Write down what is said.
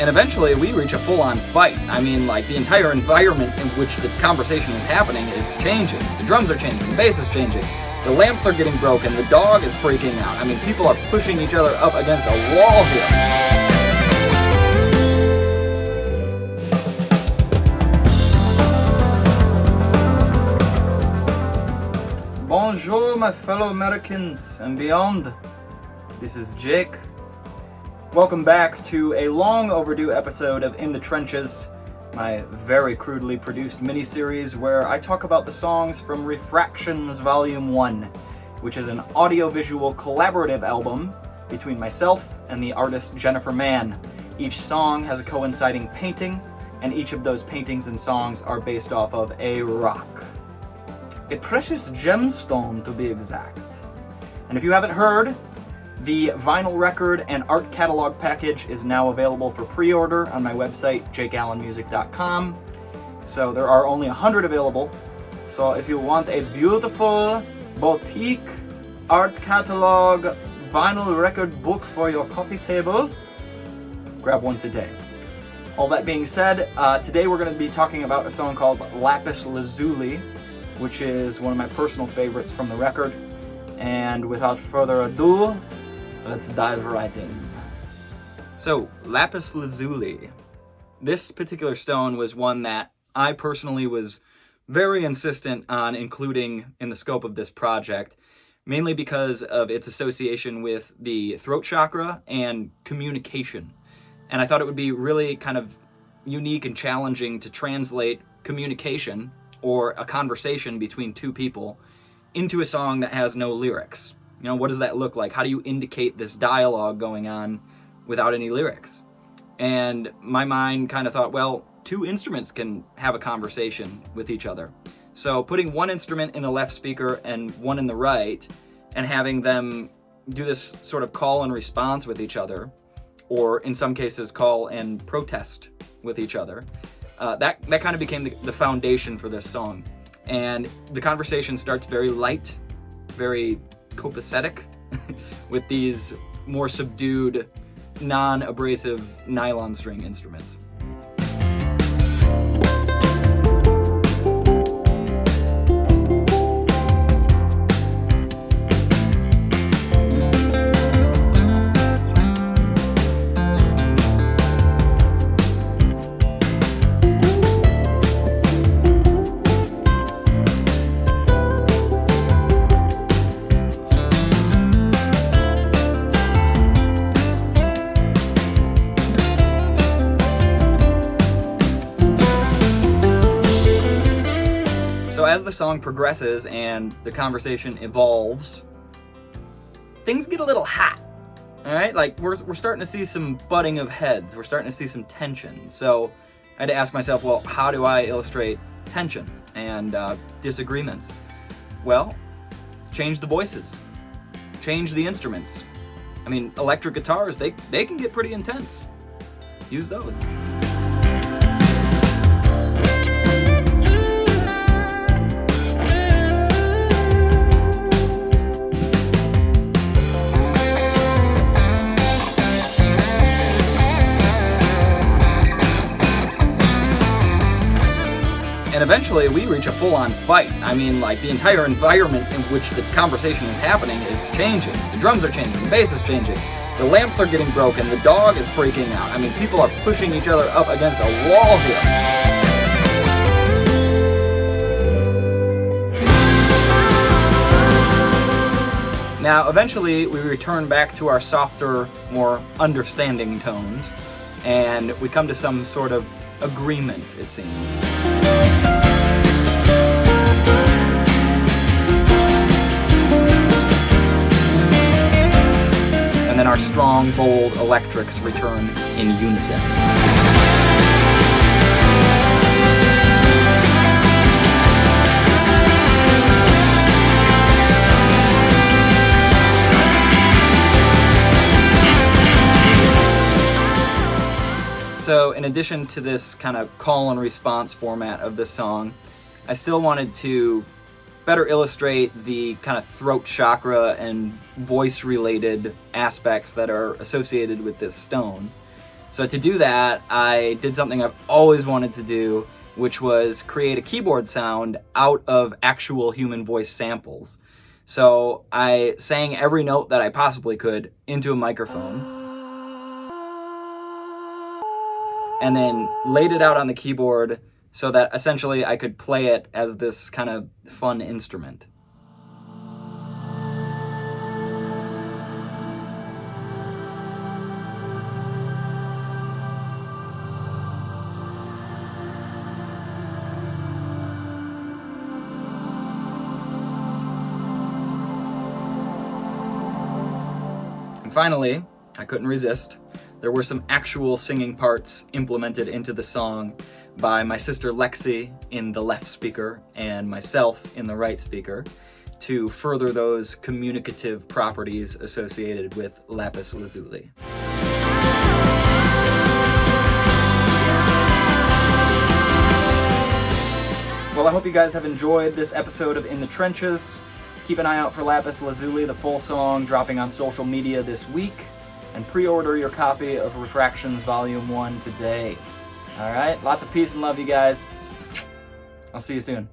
And eventually we reach a full-on fight. I mean, like, the entire environment in which the conversation is happening is changing. The drums are changing, the bass is changing, the lamps are getting broken, the dog is freaking out. I mean, people are pushing each other up against a wall here. Bonjour, my fellow Americans and beyond. This is Jake. Welcome back to a long overdue episode of In the Trenches, my very crudely produced miniseries where I talk about the songs from Refractions Volume I, which is an audiovisual collaborative album between myself and the artist Jennifer Mann. Each song has a coinciding painting, and each of those paintings and songs are based off of a rock. A precious gemstone, to be exact. And if you haven't heard, the vinyl record and art catalog package is now available for pre-order on my website, jakeallenmusic.com. So there are only 100 available. So if you want a beautiful boutique art catalog vinyl record book for your coffee table, grab one today. All that being said, today we're going to be talking about a song called Lapis Lazuli, which is one of my personal favorites from the record. And without further ado, let's dive right in. So, Lapis Lazuli. This particular stone was one that I personally was very insistent on including in the scope of this project, mainly because of its association with the throat chakra and communication. And I thought it would be really kind of unique and challenging to translate communication, or a conversation between two people, into a song that has no lyrics. You know, what does that look like? How do you indicate this dialogue going on without any lyrics? And my mind kind of thought, well, two instruments can have a conversation with each other. So putting one instrument in the left speaker and one in the right, and having them do this sort of call and response with each other, or in some cases call and protest with each other, that kind of became the foundation for this song. And the conversation starts very light, very copacetic, with these more subdued, non-abrasive nylon string instruments. So as the song progresses and the conversation evolves, things get a little hot, all right? Like, we're starting to see some butting of heads. We're starting to see some tension. So I had to ask myself, well, how do I illustrate tension and disagreements? Well, change the voices, change the instruments. I mean, electric guitars, they can get pretty intense. Use those. And eventually we reach a full-on fight. I mean, like, the entire environment in which the conversation is happening is changing. The drums are changing, the bass is changing, the lamps are getting broken, the dog is freaking out. I mean, people are pushing each other up against a wall here. Now, eventually we return back to our softer, more understanding tones, and we come to some sort of agreement, it seems. And then our strong, bold electrics return in unison. So in addition to this kind of call and response format of the song, I still wanted to better illustrate the kind of throat chakra and voice related aspects that are associated with this stone. So to do that, I did something I've always wanted to do, which was create a keyboard sound out of actual human voice samples. So I sang every note that I possibly could into a microphone, and then laid it out on the keyboard so that essentially I could play it as this kind of fun instrument. And finally, I couldn't resist. There were some actual singing parts implemented into the song by my sister Lexi in the left speaker and myself in the right speaker to further those communicative properties associated with Lapis Lazuli. Well, I hope you guys have enjoyed this episode of In the Trenches. Keep an eye out for Lapis Lazuli, the full song, dropping on social media this week. And pre-order your copy of Refractions Volume I today. Alright, lots of peace and love, you guys. I'll see you soon.